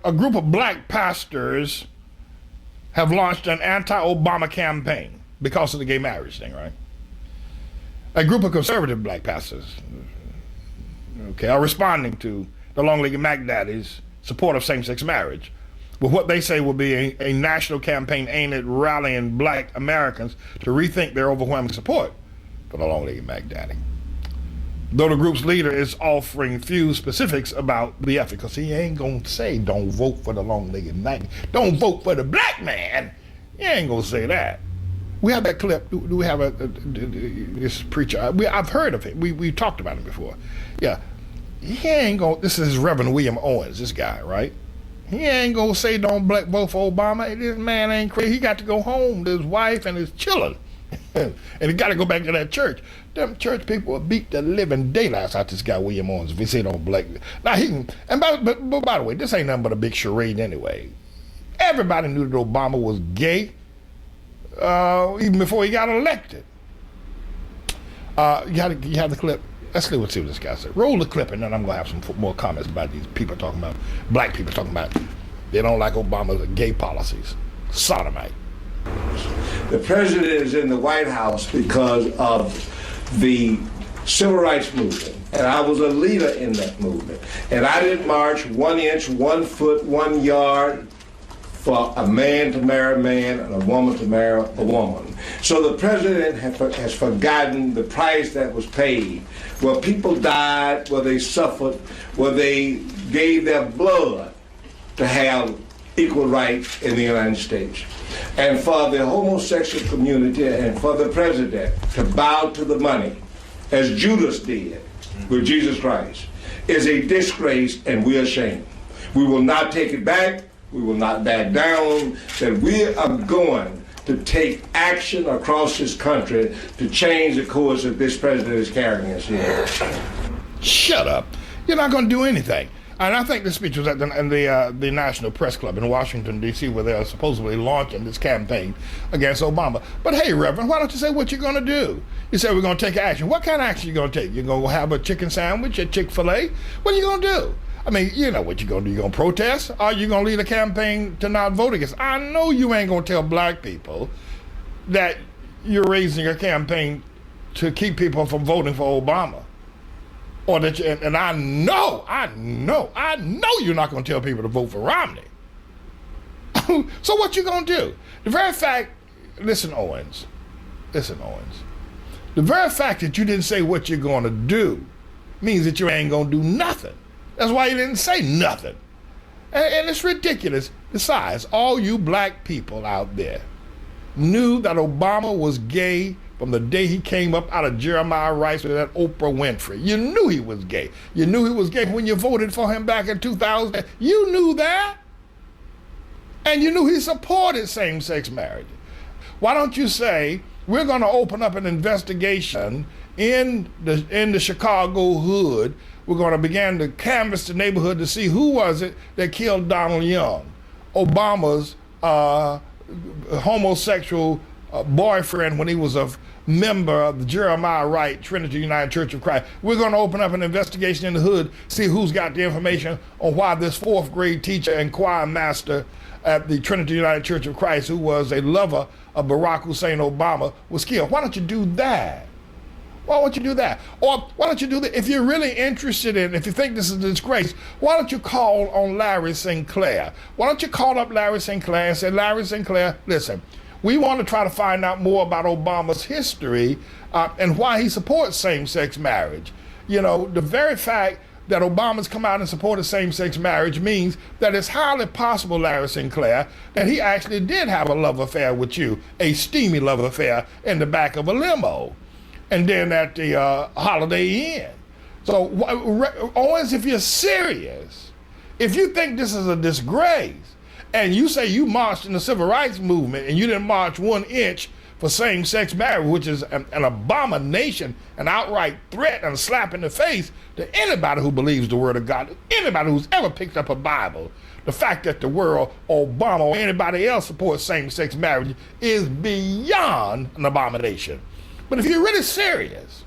a group of black pastors have launched an anti-Obama campaign because of the gay marriage thing, right? A group of conservative black pastors, okay, are responding to the long-legged Mac Daddy's support of same-sex marriage with what they say will be a national campaign aimed at rallying black Americans to rethink their overwhelming support for the long-legged Mac Daddy. Though the group's leader is offering few specifics about the effort, because he ain't gonna say don't vote for the long-legged Mac, don't vote for the black man. He ain't gonna say that. We have that clip. Do we have this preacher? I've heard of him. We talked about him before. Yeah, he ain't gonna. This is Reverend William Owens. This guy, right? He ain't gonna say don't vote for Obama. This man ain't crazy. He got to go home to his wife and his children, and he got to go back to that church. Them church people will beat the living daylights out this guy William Owens if he say don't black. Now he can. And by the way, this ain't nothing but a big charade anyway. Everybody knew that Obama was gay. Even before he got elected. You have the clip. Let's see what this guy said. Roll the clip, and then I'm going to have some more comments about these people talking about, black people talking about they don't like Obama's gay policies. Sodomite. The president is in the White House because of the civil rights movement, and I was a leader in that movement. And I didn't march 1 inch, 1 foot, 1 yard for a man to marry a man and a woman to marry a woman. So the president has forgotten the price that was paid, where people died, where they suffered, where they gave their blood to have equal rights in the United States. And for the homosexual community and for the president to bow to the money, as Judas did with Jesus Christ, is a disgrace, and we're ashamed. We will not take it back. We will not back down, that we are going to take action across this country to change the course that this president is carrying us here. Shut up. You're not going to do anything. And I think this speech was at the National Press Club in Washington, D.C., where they are supposedly launching this campaign against Obama. But hey, Reverend, why don't you say what you're going to do? You say we're going to take action. What kind of action are you going to take? You're going to have a chicken sandwich at Chick-fil-A? What are you going to do? I mean, you know what you're going to do. You're going to protest? Or are you going to lead a campaign to not vote against? I know you ain't going to tell black people that you're raising a campaign to keep people from voting for Obama. Or that you, and I know you're not going to tell people to vote for Romney. So what you going to do? The very fact, listen, Owens. The very fact that you didn't say what you're going to do means that you ain't going to do nothing. That's why you didn't say nothing. And it's ridiculous. Besides, all you black people out there knew that Obama was gay from the day he came up out of Jeremiah Rice with that Oprah Winfrey. You knew he was gay. You knew he was gay when you voted for him back in 2000. You knew that. And you knew he supported same-sex marriage. Why don't you say, we're going to open up an investigation in the Chicago hood. We're going to begin to canvass the neighborhood to see who was it that killed Donald Young, Obama's homosexual boyfriend when he was a member of the Jeremiah Wright Trinity United Church of Christ. We're going to open up an investigation in the hood, see who's got the information on why this 4th grade teacher and choir master at the Trinity United Church of Christ, who was a lover of Barack Hussein Obama, was killed. Why don't you do that? Why don't you do that? Or why don't you do that? If you're really interested in, if you think this is a disgrace, why don't you call on Larry Sinclair? Why don't you call up Larry Sinclair and say, Larry Sinclair, listen, we want to try to find out more about Obama's history and why he supports same-sex marriage. You know, the very fact that Obama's come out and supported same-sex marriage means that it's highly possible, Larry Sinclair, that he actually did have a love affair with you, a steamy love affair in the back of a limo, and then at the Holiday Inn. So, Owens, if you're serious, if you think this is a disgrace, and you say you marched in the civil rights movement and you didn't march 1 inch for same-sex marriage, which is an abomination, an outright threat and a slap in the face to anybody who believes the word of God, anybody who's ever picked up a Bible, the fact that the world, Obama or anybody else supports same-sex marriage is beyond an abomination. But if you're really serious,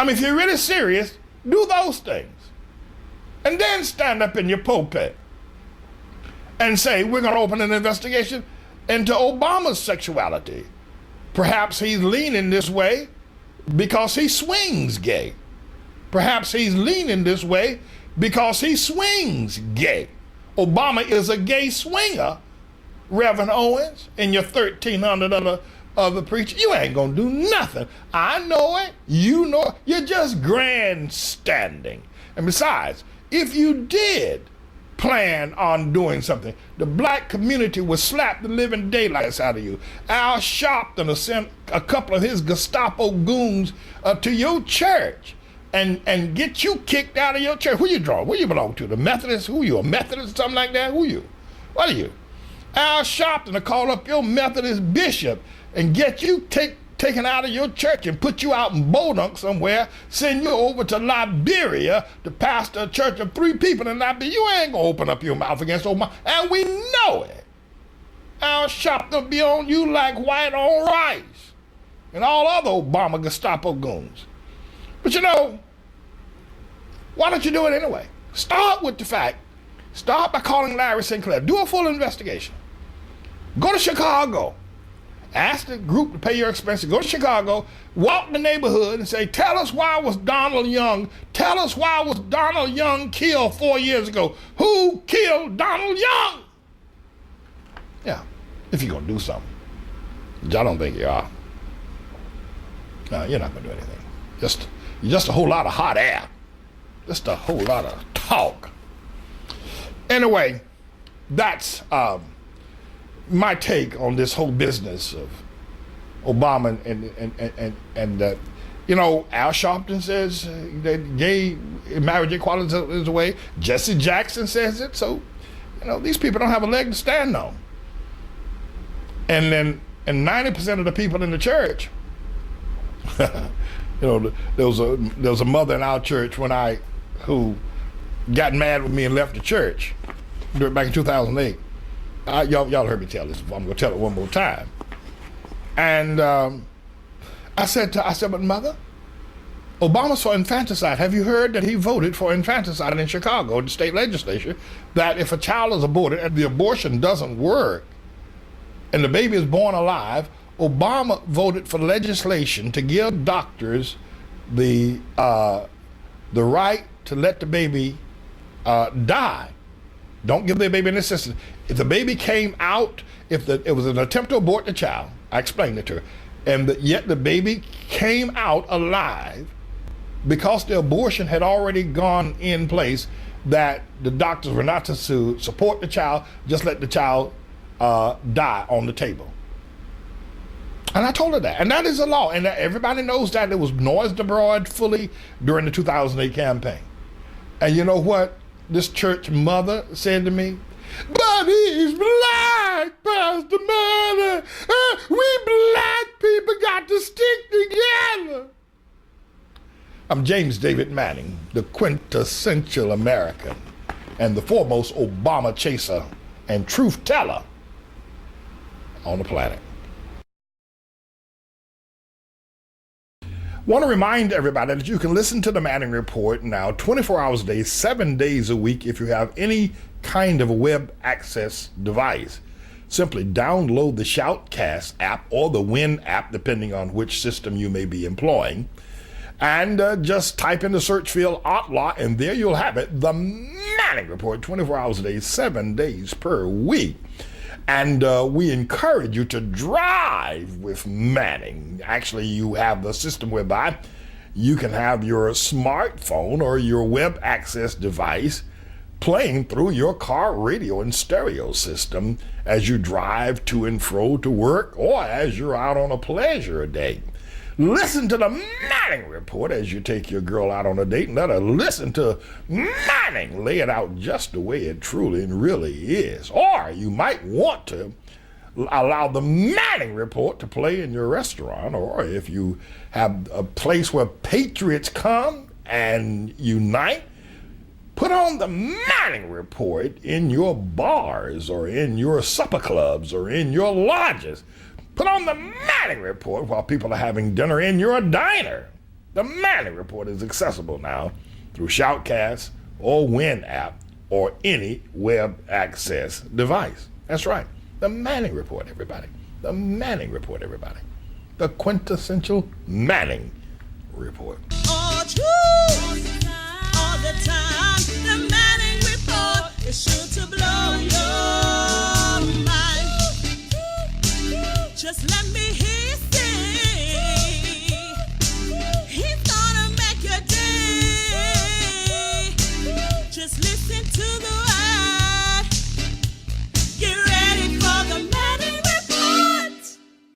do those things. And then stand up in your pulpit and say, we're going to open an investigation into Obama's sexuality. Perhaps he's leaning this way because he swings gay. Perhaps he's leaning this way because he swings gay. Obama is a gay swinger, Reverend Owens, and your 1,300 other preachers. You ain't gonna do nothing. I know it. You know it. You're just grandstanding. And besides, if you did plan on doing something, the black community would slap the living daylights out of you. Al Sharpton will send a couple of his Gestapo goons to your church and get you kicked out of your church. Who you draw? Where you belong to? The Methodists? Who you, a Methodist, something like that? Who you? What are you? Al Sharpton will call up your Methodist bishop and get you taken out of your church and put you out in Bodunk somewhere, send you over to Liberia to pastor a church of 3 people in Liberia. You ain't gonna open up your mouth against Obama, and we know it. Al Sharpton be on you like white on rice, and all other Obama Gestapo goons. But you know, why don't you do it anyway? Start with the fact. Start by calling Larry Sinclair. Do a full investigation. Go to Chicago. Ask the group to pay your expenses. Go to Chicago, walk the neighborhood and say, tell us why was Donald Young killed 4 years ago? Who killed Donald Young? Yeah, if you're going to do something. Which I don't think you are. No, you're not going to do anything. Just a whole lot of hot air. Just a whole lot of talk. Anyway, that's my take on this whole business of Obama and you know, Al Sharpton says that gay marriage equality is the way. Jesse Jackson says it. So, you know, these people don't have a leg to stand on. And 90% of the people in the church, you know, there was a mother in our church who got mad with me and left the church back in 2008. Y'all heard me tell this before. I'm going to tell it one more time. And I said, but mother, Obama's for infanticide. Have you heard that he voted for infanticide in Chicago, the state legislature, that if a child is aborted and the abortion doesn't work and the baby is born alive, Obama voted for legislation to give doctors the right to let the baby die. Don't give the baby an assistance. If the baby came out, it was an attempt to abort the child, I explained it to her, and yet the baby came out alive, because the abortion had already gone in place, that the doctors were not to support the child, just let the child die on the table. And I told her that, and that is a law, and everybody knows that. It was noised abroad fully during the 2008 campaign. And you know what this church mother said to me? But he's black, Pastor Manning. We black people got to stick together. I'm James David Manning, the quintessential American and the foremost Obama chaser and truth teller on the planet. Want to remind everybody that you can listen to the Manning Report now 24 hours a day, 7 days a week if you have any kind of a web access device. Simply download the Shoutcast app or the Win app, depending on which system you may be employing, and just type in the search field Outlaw, and there you'll have it, the Manning Report, 24 hours a day, 7 days per week. And we encourage you to drive with Manning. Actually, you have the system whereby you can have your smartphone or your web access device playing through your car radio and stereo system as you drive to and fro to work or as you're out on a pleasure date. Listen to the Manning Report as you take your girl out on a date, and let her listen to Manning lay it out just the way it truly and really is. Or you might want to allow the Manning Report to play in your restaurant, or if you have a place where patriots come and unite, put on the Manning Report in your bars or in your supper clubs or in your lodges. Put on the Manning Report while people are having dinner in your diner. The Manning Report is accessible now through Shoutcast or Win app or any web access device. That's right. The Manning Report, everybody. The Manning Report, everybody. The quintessential Manning Report. All true, all the time.